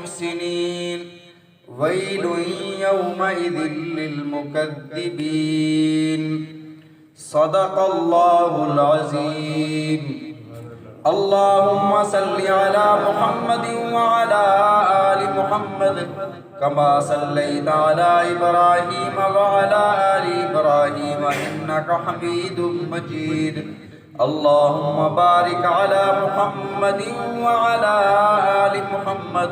للمحسنين ويل يومئذ للمكذبين صدق الله العظيم اللهم صل على محمد وعلى آل محمد كما صليت على إبراهيم وعلى آل إبراهيم إنك حميد مجيد اللهم بارك على محمد وعلى آل محمد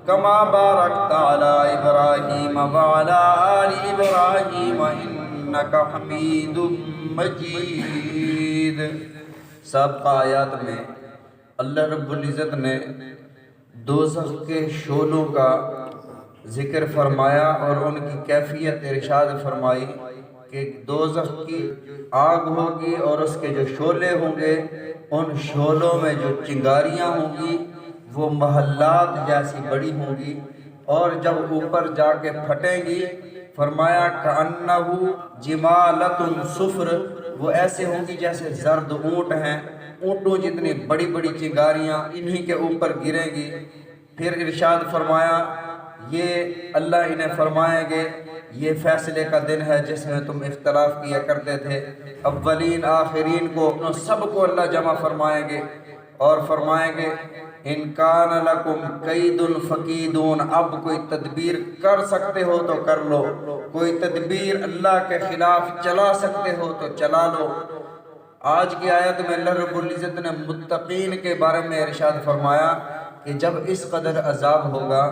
كما باركت على إبراهيم وعلى آل إبراهيم إنك حميد مجيد۔ سابقہ آیات میں اللہ رب العزت نے دوزخ کے شعلوں کا ذکر فرمایا اور ان کی کیفیت ارشاد فرمائی کہ دوزخ کی آگ ہوگی اور اس کے جو شعلے ہوں گے ان شعلوں میں جو چنگاریاں ہوں گی وہ محلات جیسی بڑی ہوں گی، اور جب اوپر جا کے پھٹیں گی فرمایا کأنہ جمالۃ صفر، وہ ایسے ہوں گی جیسے زرد اونٹ ہیں، اونٹوں جتنی بڑی بڑی چنگاریاں انہی کے اوپر گریں گی۔ پھر ارشاد فرمایا یہ اللہ انہیں فرمائیں گے یہ فیصلے کا دن ہے جس میں تم اختلاف کیا کرتے تھے، اولین آخرین کو سب کو اللہ جمع فرمائیں گے اور فرمائیں گے ان کان لکم کید فکیدون، اب کوئی تدبیر کر سکتے ہو تو کر لو، کوئی تدبیر اللہ کے خلاف چلا سکتے ہو تو چلا لو۔ آج کی آیت میں اللہ رب العزت نے متقین کے بارے میں ارشاد فرمایا کہ جب اس قدر عذاب ہوگا،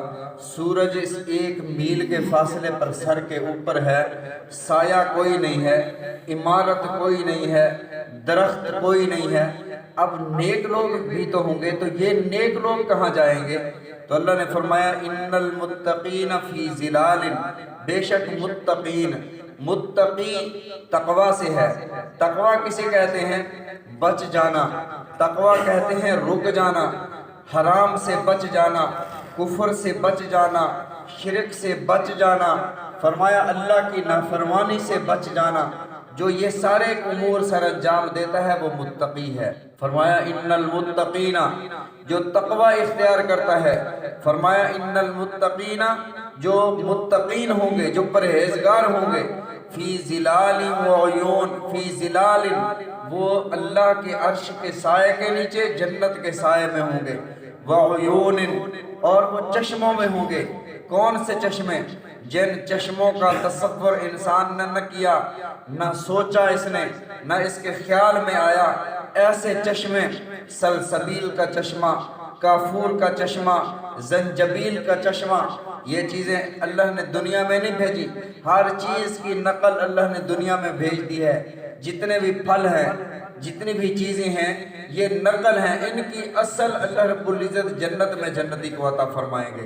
سورج اس 1 میل کے فاصلے پر سر کے اوپر ہے، سایہ کوئی نہیں ہے، عمارت کوئی نہیں ہے، درخت کوئی نہیں ہے، اب نیک لوگ بھی تو ہوں گے، تو یہ نیک لوگ کہاں جائیں گے؟ تو اللہ نے فرمایا ان المتقین فی ظلال، بے شک متقین، متقی تقوی سے ہے۔ تقوی کسے کہتے ہیں؟ بچ جانا۔ تقوی کہتے ہیں رک جانا، حرام سے بچ جانا، کفر سے بچ جانا، شرک سے بچ جانا، فرمایا اللہ کی نافرمانی سے بچ جانا۔ جو یہ سارے امور سر انجام دیتا ہے وہ متقی ہے۔ فرمایا ان المتقین، جو تقوی اختیار کرتا ہے، فرمایا ان المتقین، جو متقین ہوں گے، جو پرہیزگار ہوں گے، فی ظلال وعیون، فی ظلال وہ اللہ کے عرش کے سائے کے نیچے جنت کے سائے میں ہوں گے، وعیون اور وہ چشموں میں ہوں گے۔ کون سے چشمے؟ جن چشموں کا تصور انسان نے نہ کیا، نہ سوچا اس نے، نہ اس کے خیال میں آیا، ایسے چشمے، سلسبیل کا چشمہ، کافور کا چشمہ، زنجبیل کا چشمہ، یہ چیزیں اللہ نے دنیا میں نہیں بھیجی، ہر چیز کی نقل اللہ نے دنیا میں بھیج دی ہے۔ جتنے بھی پھل ہیں، جتنی بھی چیزیں ہیں، یہ نقل ہیں، ان کی اصل اللہ رب العزت جنت میں جنتی کو عطا فرمائیں گے،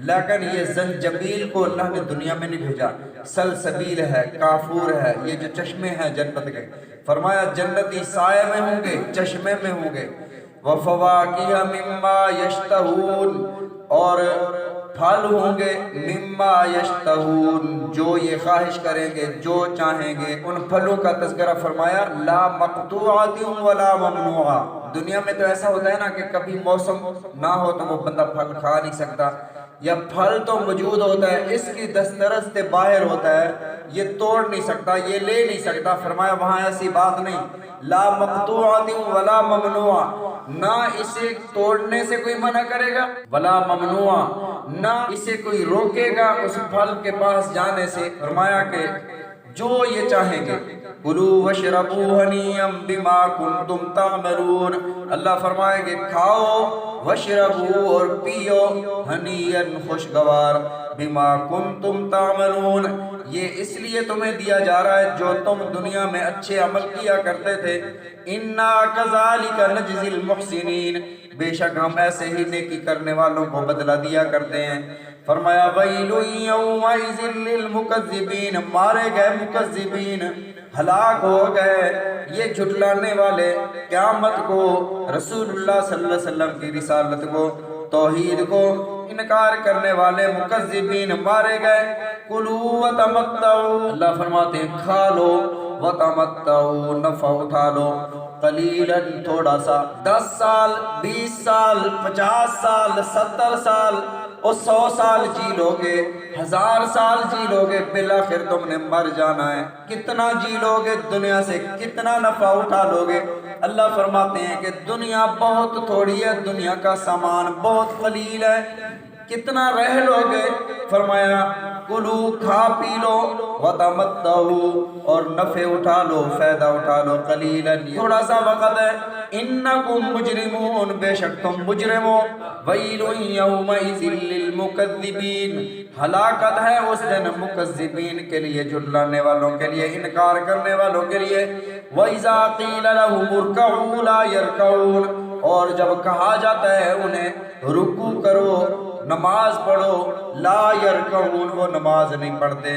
لیکن یہ زنجبیل کو اللہ نے دنیا میں نہیں بھیجا۔ سلسبیل ہے، کافور ہے، یہ جو چشمے ہیں جنت کے، فرمایا جنتی سائے میں ہوں گے، چشمے میں ہوں گے۔ وَفَوَاكِهَ مِمَّا يَشْتَهُونَ، اور پھل ہوں گے مما یشتہون، جو یہ خواہش کریں گے، جو چاہیں گے، ان پھلوں کا تذکرہ فرمایا لا مقطوعۃ ولا ممنوعہ۔ دنیا میں تو ایسا ہوتا ہے نا کہ کبھی موسم نہ ہو تو وہ بندہ پھل کھا نہیں سکتا، یا پھل تو موجود ہوتا ہے، اس کی دسترس سے باہر ہوتا ہے، یہ توڑ نہیں سکتا، یہ لے نہیں سکتا، فرمایا وہاں ایسی بات نہیں، لا مقطوعۃ ولا ممنوعہ، نہ اسے توڑنے سے کوئی منع کرے گا، ولا ممنوعہ، نہ اسے کوئی روکے گا اس پھل کے پاس جانے سے۔ فرمایا کہ جو یہ چاہیں گے، کلوا واشربوا ہنیئا بما کنتم تعملون، اللہ فرمائیں گے کھاؤ، واشربوا اور پیو، ہنیئا خوشگوار، بما کنتم تعملون، یہ اس لیے تمہیں دیا جا رہا ہے جو تم دنیا میں اچھے عمل کیا کرتے تھے۔ انا کذالک نجزی المحسنین، بے شک ہم ایسے ہی نیکی کرنے والوں کو بدلہ دیا کرتے ہیں۔ فرمایا ویل یومئذ للمکذبین، مارے گئے مکذبین، ہلاک ہو گئے یہ جھٹلانے والے، قیامت کو، رسول اللہ صلی اللہ علیہ وسلم کی رسالت کو، توحید کو انکار کرنے والے مکذبین مارے گئے۔ کلوا وتمتعوا، اللہ فرماتے ہیں کھا لو، وتمتعوا نفع اٹھا لو، قلیلا تھوڑا سا، 10 سال 20 سال 50 سال 70 سال اور 100 سال جی لوگے، 1000 سال جی لوگے، بالآخر تم نے مر جانا ہے۔ کتنا جی لوگے دنیا سے، کتنا نفع اٹھا لوگے؟ اللہ فرماتے ہیں کہ دنیا بہت تھوڑی ہے، دنیا کا سامان بہت قلیل ہے، کتنا رہ لوگے؟ فرمایا کلو، کھا پی لو، وتمتعوا، اور نفع اٹھا لو، فائدہ اٹھا لو، قلیلا، تھوڑا سا وقت ہے۔ انکم مجرمون، بے شک تم مجرم ہو۔ ویل یومئذ للمکذبین، ہلاکت ہے اس دن مکذبین کے لیے، جھٹلانے والوں کے لیے، انکار کرنے والوں کے لیے۔ وَإِذَا قِيلَ لَهُمُ ارْكَعُوا لَا يَرْكَعُونَ، اور جب کہا جاتا ہے انہیں رکوع کرو، نماز پڑھو، لا یرکعون، وہ نماز نہیں پڑھتے،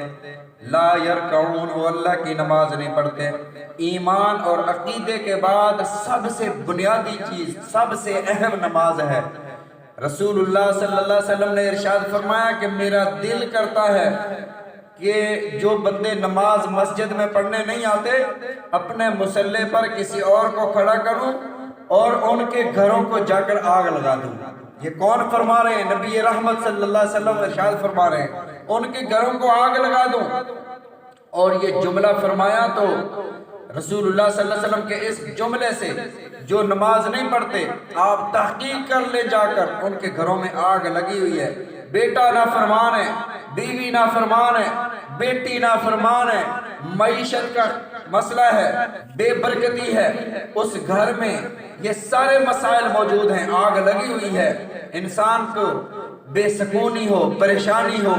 لا یرکعون، وہ اللہ کی نماز نہیں پڑھتے۔ ایمان اور عقیدے کے بعد سب سے بنیادی چیز، سب سے اہم نماز ہے۔ رسول اللہ صلی اللہ علیہ وسلم نے ارشاد فرمایا کہ میرا دل کرتا ہے کہ جو بندے نماز مسجد میں پڑھنے نہیں آتے، اپنے مصلی پر کسی اور کو کھڑا کروں اور ان کے گھروں کو جا کر آگ لگا دوں۔ یہ کون فرما رہے ہیں؟ نبی رحمت صلی اللہ علیہ وسلم ارشاد فرما رہے ہیں، ان کے گھروں کو آگ لگا دوں۔ اور یہ جملہ فرمایا تو رسول اللہ صلی اللہ علیہ وسلم کے اس جملے سے جو نماز نہیں پڑھتے، آپ تحقیق کر لے جا کر، ان کے گھروں میں آگ لگی ہوئی ہے۔ بیٹا نافرمان ہے، بیوی نافرمان ہے، بیٹی نافرمان ہے، معیشت کا مسئلہ ہے، بے برکتی ہے، اس گھر میں یہ سارے مسائل موجود ہیں، آگ لگی ہوئی ہے۔ انسان کو بے سکونی ہو، پریشانی ہو،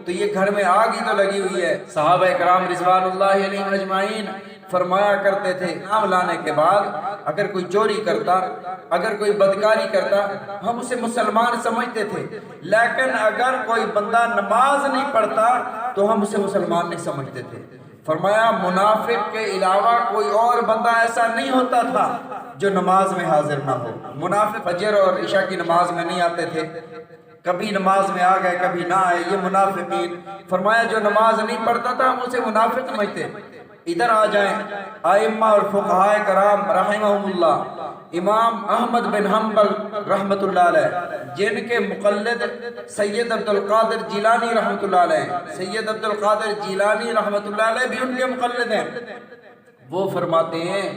تو یہ گھر میں آگ ہی تو لگی ہوئی ہے۔ صحابہ کرام رضوان اللہ علیہم اجمعین فرمایا کرتے تھے، نام لانے کے بعد اگر کوئی چوری کرتا، اگر کوئی بدکاری کرتا، ہم اسے مسلمان سمجھتے تھے، لیکن اگر کوئی بندہ نماز نہیں پڑھتا تو ہم اسے مسلمان نہیں سمجھتے تھے۔ فرمایا منافق کے علاوہ کوئی اور بندہ ایسا نہیں ہوتا تھا جو نماز میں حاضر نہ ہو۔ منافق فجر اور عشاء کی نماز میں نہیں آتے تھے، کبھی نماز میں آ گئے کبھی نہ آئے، یہ منافقین۔ فرمایا جو نماز نہیں پڑھتا تھا ہم اسے منافق سمجھتے۔ ادھر آ جائیں ائمہ اور فقہائے کرام رحمہم اللہ، امام احمد بن حنبل رحمۃ اللہ علیہ، جن کے مقلد سید عبد القادر جیلانی رحمۃ اللہ علیہ، سید عبد القادر جیلانی رحمۃ اللہ علیہ بھی ان کے مقلد ہیں۔ وہ فرماتے ہیں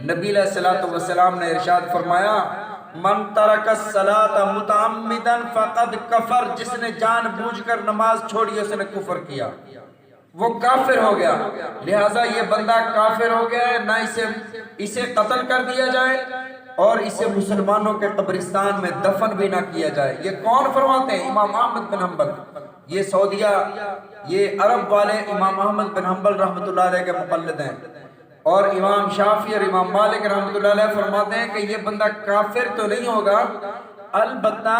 نبی علیہ الصلوۃ والسلام نے ارشاد فرمایا من ترک الصلاۃ متعمدا فقد کفر، جس نے جان بوجھ کر نماز چھوڑی اس نے کفر کیا، وہ کافر ہو گیا۔ لہٰذا یہ بندہ کافر ہو گیا ہے، نہ اسے قتل کر دیا جائے اور اسے مسلمانوں کے قبرستان میں دفن بھی نہ کیا جائے۔ یہ کون فرماتے ہیں؟ امام احمد بن حنبل۔ یہ سعودیہ، یہ عرب والے امام احمد بن حنبل رحمۃ اللہ علیہ کے مقلد ہیں، اور امام شافعی اور امام مالک رحمۃ اللہ علیہ فرماتے ہیں کہ یہ بندہ کافر تو نہیں ہوگا، البتہ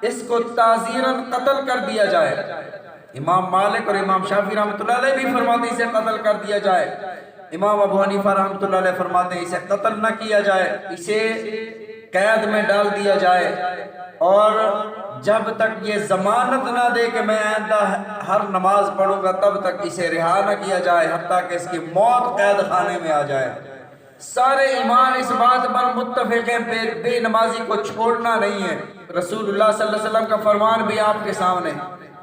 اس کو تعزیراً قتل کر دیا جائے۔ امام مالک اور امام شافعی رحمۃ اللہ علیہ بھی فرماتے ہیں اسے قتل کر دیا جائے۔ امام ابو حنیفہ رحمۃ اللہ علیہ فرماتے ہیں اسے قتل نہ کیا جائے، اسے قید میں ڈال دیا جائے، اور جب تک یہ ضمانت نہ دے کہ میں آئندہ ہر نماز پڑھوں گا تب تک اسے رہا نہ کیا جائے، حتیٰ کہ اس کی موت قید خانے میں آ جائے۔ سارے امام اس بات پر متفق ہیں بے نمازی کو چھوڑنا نہیں ہے۔ رسول اللہ صلی اللہ علیہ وسلم کا فرمان بھی آپ کے سامنے،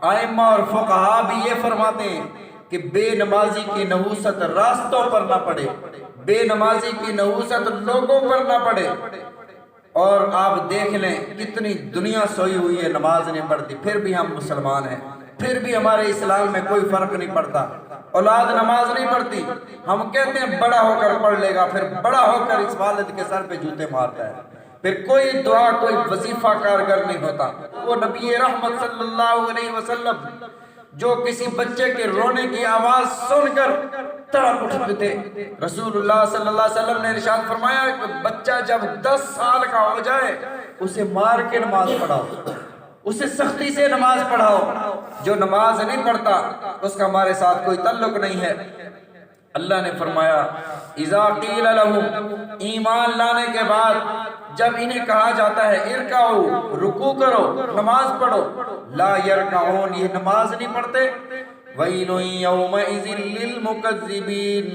ائمہ اور فقہا بھی یہ فرماتے ہیں کہ بے نمازی کی نحوست راستوں پر نہ پڑے، بے نمازی کی نحوست لوگوں پر نہ پڑے۔ اور آپ دیکھ لیں کتنی دنیا سوئی ہوئی ہے، نماز نہیں پڑھتی، پھر بھی ہم مسلمان ہیں، پھر بھی ہمارے اسلام میں کوئی فرق نہیں پڑتا۔ اولاد نماز نہیں پڑھتی، ہم کہتے ہیں بڑا ہو کر پڑھ لے گا، پھر بڑا ہو کر اس والد کے سر پہ جوتے مارتا ہے، پھر کوئی دعا کوئی وظیفہ کارگر نہیں ہوتا۔ وہ نبی رحمت صلی اللہ علیہ وسلم جو کسی بچے کے رونے کی آواز سن کر تڑپ اٹھتے تھے، رسول اللہ صلی اللہ علیہ وسلم نے ارشاد فرمایا کہ بچہ جب 10 سال کا ہو جائے اسے مار کے نماز پڑھاؤ، اسے سختی سے نماز پڑھاؤ۔ جو نماز نہیں پڑھتا اس کا ہمارے ساتھ کوئی تعلق نہیں ہے۔ اللہ نے فرمایا اذا قیل لہم، ایمان لانے کے بعد جب انہیں کہا جاتا ہے ارکعو، رکوع کرو، نماز پڑھو، لا یرکعون، یہ نماز نہیں پڑھتے۔ ویل یومئذ للمکذبین،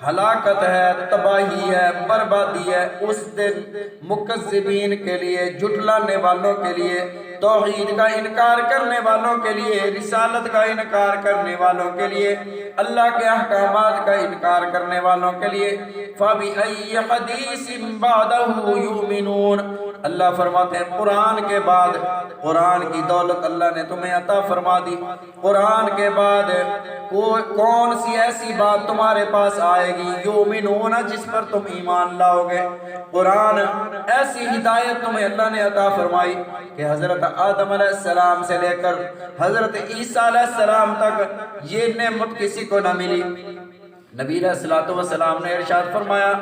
ہلاکت ہے، تباہی ہے، بربادی ہے اس دن مکذبین کے لیے، جھٹلانے والوں کے لیے، توحید کا انکار کرنے والوں کے لیے، رسالت کا انکار کرنے والوں کے لیے، اللہ کے احکامات کا انکار کرنے والوں کے لیے۔ فَبِأَيِّ حَدِيثٍ بَعْدَهُ يُؤْمِنُونَ۔ اللہ فرماتے ہیں قرآن کے بعد، قرآن کی دولت اللہ نے تمہیں عطا فرما دی، قرآن کے بعد کون سی ایسی بات تمہارے پاس آئے گی یؤمنون جس پر تم ایمان لاؤ گے؟ قرآن ایسی ہدایت تمہیں اللہ نے عطا فرمائی کہ حضرت آدم علیہ السلام سے لے کر حضرت عیسیٰ علیہ السلام تک یہ نعمت کسی کو نہ ملی۔ نبی علیہ السلام نے ارشاد فرمایا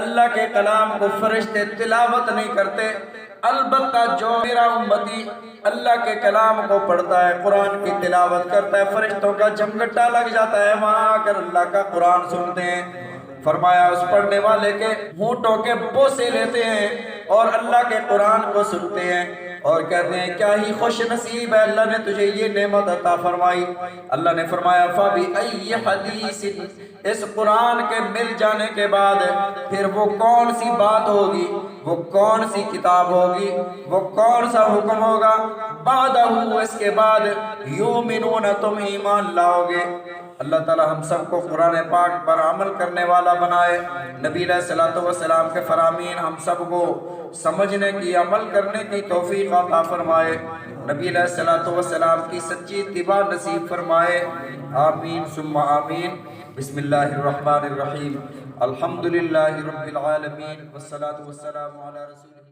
اللہ کے کلام کو فرشتے تلاوت نہیں کرتے، البتہ جو میرا امتی اللہ کے کلام کو پڑھتا ہے، قرآن کی تلاوت کرتا ہے، فرشتوں کا جمگٹا لگ جاتا ہے، وہاں آ کر اللہ کا قرآن سنتے ہیں۔ فرمایا اس پڑھنے والے کے ہونٹوں کے بوسے لیتے ہیں اور اللہ کے قرآن کو سنتے ہیں اور کہتے ہیں کیا ہی خوش نصیب ہے، اللہ نے تجھے یہ نعمت عطا فرمائی۔ اللہ نے فرمایا فَبِأَيِّ حَدِيثٍ، اس قرآن کے مل جانے کے بعد پھر وہ کون سی بات ہوگی، وہ کون سی کتاب ہوگی، وہ کون سا حکم ہوگا، بعدہ اس کے بعد یؤمنون تم ایمان لاؤ گے۔ اللہ تعالی ہم سب کو قرآن پاک پر عمل کرنے والا بنائے، نبی علیہ السلام کے فرامین ہم سب کو سمجھنے کی، عمل کرنے کی توفیق عطا فرمائے، نبی علیہ السلام کی سچی اتباع نصیب فرمائے، آمین ثم آمین۔ بسم اللہ الرحمن الرحیم، الحمدللہ رب العالمین، والصلاة والسلام علی رسول